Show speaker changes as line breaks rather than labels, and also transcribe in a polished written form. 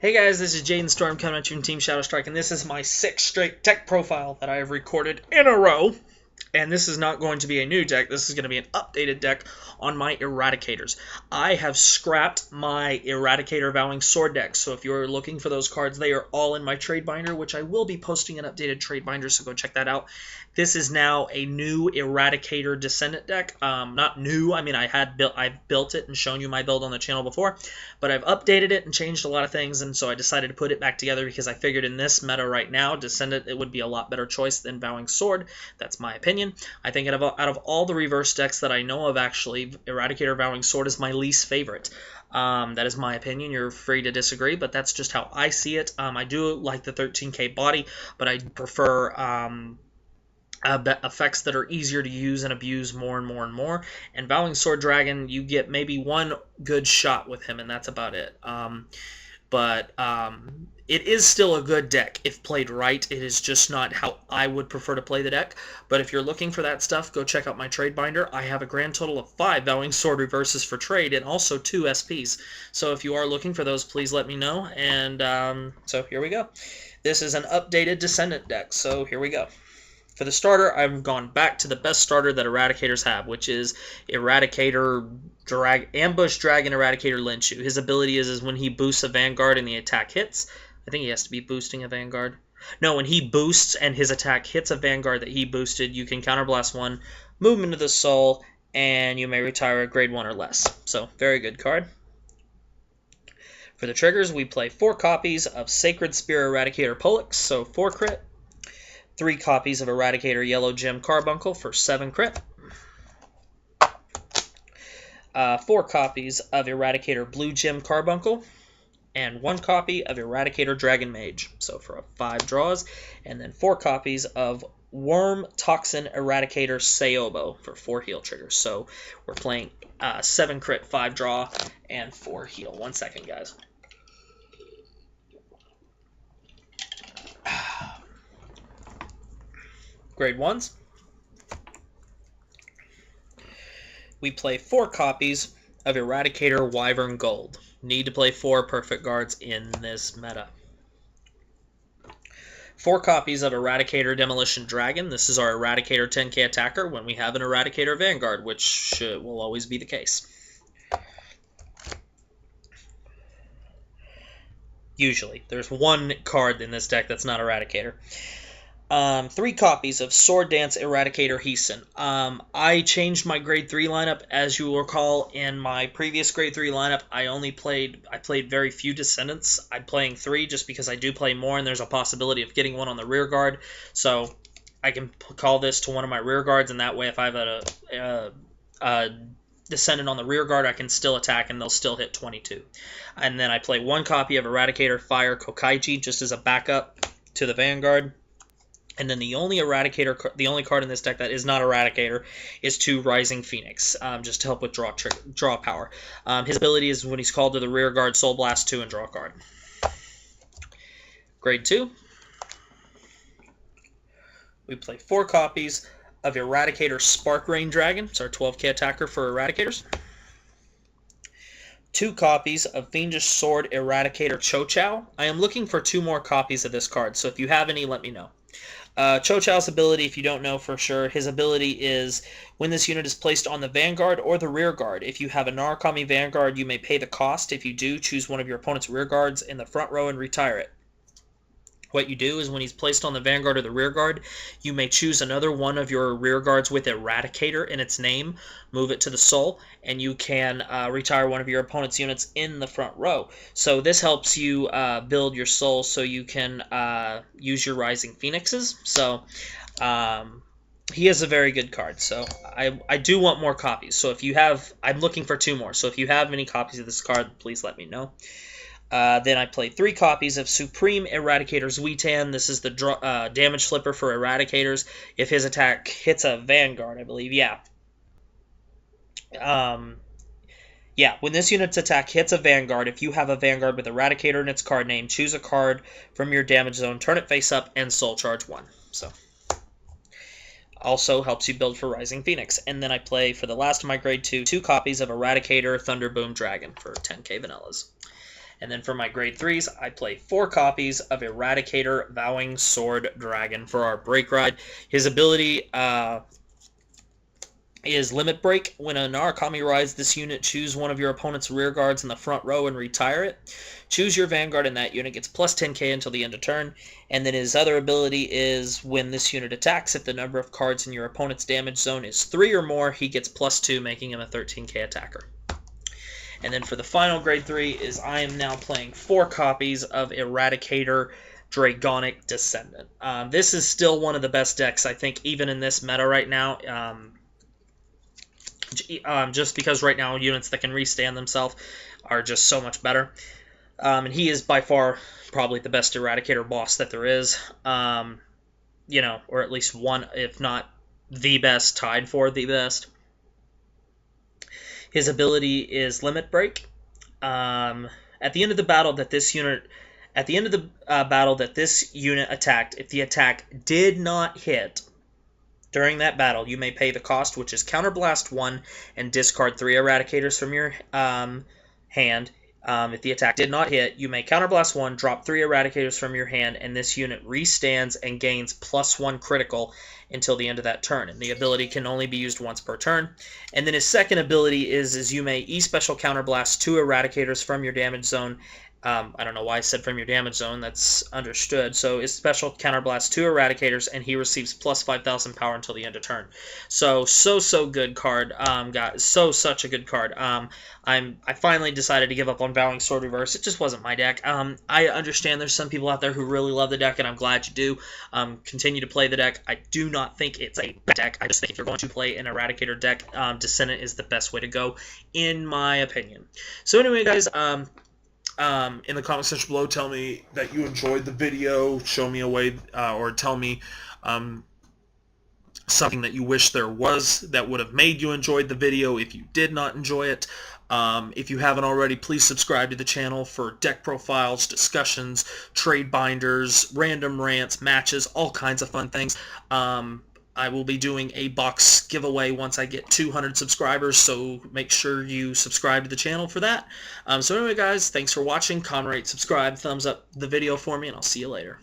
Hey guys, this is Jaden Storm coming at you from Team Shadow Strike, and this is my 6th straight deck profile that I have recorded in a row. And this is not going to be a new deck, this is going to be an updated deck on my Eradicators. I have scrapped my Eradicator Vowing Sword deck, so if you're looking for those cards, they are all in my trade binder, which I will be posting an updated trade binder, so go check that out. This is now a new Eradicator Descendant deck. Not new, I mean I've built it and shown you my build on the channel before, but I've updated it and changed a lot of things, and so I decided to put it back together because I figured in this meta right now, Descendant, it would be a lot better choice than Vowing Sword. That's my opinion. I think out of all the reverse decks that I know of, actually, Eradicator Vowing Sword is my least favorite. That is my opinion. You're free to disagree, but that's just how I see it. I do like the 13k body, but I prefer effects that are easier to use and abuse more and more and more. And Vowing Sword Dragon, you get maybe one good shot with him, and that's about it. But it is still a good deck if played right. It is just not how I would prefer to play the deck. But if you're looking for that stuff, go check out my trade binder. I have a grand total of 5 Vowing Sword reverses for trade and also 2 SPs. So if you are looking for those, please let me know. And so here we go. This is an updated Descendant deck, so here we go. For the starter, I've gone back to the best starter that Eradicators have, which is Eradicator Ambush Dragon Eradicator Linshu. His ability is when he boosts a Vanguard and the attack hits. I think he has to be boosting a Vanguard. No, when he boosts and his attack hits a Vanguard that he boosted, you can counterblast 1, move him into the soul, and you may retire a grade 1 or less. So, very good card. For the triggers, we play 4 copies of Sacred Spear Eradicator Pollux, so 4 crit. 3 copies of Eradicator Yellow Gem Carbuncle for 7 crit. 4 copies of Eradicator Blue Gem Carbuncle. And 1 copy of Eradicator Dragon Mage, so for 5 draws. And then 4 copies of Worm Toxin Eradicator Sayobo for 4 heal triggers. So we're playing 7 crit, 5 draw, and 4 heal. 1 second, guys. Grade 1s. We play 4 copies of Eradicator Wyvern Gold. Need to play 4 perfect guards in this meta. 4 copies of Eradicator Demolition Dragon. This is our Eradicator 10k attacker when we have an Eradicator Vanguard, which will always be the case. Usually. There's 1 card in this deck that's not Eradicator. 3 copies of Sword Dance Eradicator Heeson. I changed my grade 3 lineup. As you will recall, in my previous grade 3 lineup, I played very few Descendants. I'm playing 3 just because I do play more, and there's a possibility of getting 1 on the rear guard. So I can call this to one of my rear guards, and that way if I have a Descendant on the rear guard, I can still attack, and they'll still hit 22. And then I play 1 copy of Eradicator Fire Kokaiji just as a backup to the Vanguard. And then the only card in this deck that is not Eradicator is 2 Rising Phoenix, just to help with draw power. His ability is when he's called to the rear guard, Soul Blast 2 and draw a card. Grade 2. We play 4 copies of Eradicator Spark Rain Dragon. It's our 12k attacker for Eradicators. 2 copies of Fiendish Sword Eradicator Cho-Chow. I am looking for 2 more copies of this card, so if you have any, let me know. Cho-Chow's ability, if you don't know for sure, his ability is when this unit is placed on the Vanguard or the rear guard. If you have a Narukami Vanguard, you may pay the cost. If you do, choose one of your opponent's rear guards in the front row and retire it. What you do is when he's placed on the Vanguard or the rear guard, you may choose another one of your rear guards with Eradicator in its name, move it to the soul, and you can retire one of your opponent's units in the front row. So this helps you build your soul so you can use your Rising Phoenixes. So he is a very good card. So I do want more copies. So if you have, I'm looking for 2 more. So if you have any copies of this card, please let me know. Then I play 3 copies of Supreme Eradicator Zuitan. This is the damage flipper for Eradicators. If his attack hits a Vanguard, I believe, yeah. When this unit's attack hits a Vanguard, if you have a Vanguard with Eradicator in its card name, choose a card from your damage zone, turn it face up, and soul charge 1. So, also helps you build for Rising Phoenix. And then I play, for the last of my grade 2, 2 copies of Eradicator Thunderboom Dragon for 10k vanillas. And then for my grade 3s, I play 4 copies of Eradicator Vowing Sword Dragon for our break ride. His ability is Limit Break. When a Narukami rides this unit, choose one of your opponent's rear guards in the front row and retire it. Choose your vanguard in that unit, gets plus 10k until the end of turn. And then his other ability is when this unit attacks, if the number of cards in your opponent's damage zone is 3 or more, he gets plus 2, making him a 13k attacker. And then for the final grade 3 is I am now playing 4 copies of Eradicator Dragonic Descendant. This is still one of the best decks, I think, even in this meta right now. Just because right now units that can restand themselves are just so much better. And he is by far probably the best Eradicator boss that there is. You know, or at least one, if not the best, tied for the best. His ability is Limit Break. At the end of the battle that this unit attacked, if the attack did not hit during that battle, you may pay the cost, which is Counterblast 1, and discard 3 Eradicators from your hand. If the attack did not hit, you may Counterblast 1, drop 3 Eradicators from your hand, and this unit restands and gains +1 critical until the end of that turn. And the ability can only be used once per turn. And then his second ability is you may E-Special Counterblast 2 Eradicators from your damage zone. I don't know why I said from your damage zone. That's understood. So his special counterblast 2 Eradicators, and he receives plus 5,000 power until the end of turn. So good card, guys. Such a good card. I finally decided to give up on Vowing Sword Reverse. It just wasn't my deck. I understand there's some people out there who really love the deck, and I'm glad you do. Continue to play the deck. I do not think it's a bad deck. I just think if you're going to play an Eradicator deck, Descendant is the best way to go, in my opinion. So anyway, guys, in the comment section below, tell me that you enjoyed the video. Show me a way, or tell me something that you wish there was that would have made you enjoy the video if you did not enjoy it. If you haven't already, please subscribe to the channel for deck profiles, discussions, trade binders, random rants, matches, all kinds of fun things. I will be doing a box giveaway once I get 200 subscribers, so make sure you subscribe to the channel for that. So anyway, guys, thanks for watching. Comment, rate, subscribe, thumbs up the video for me, and I'll see you later.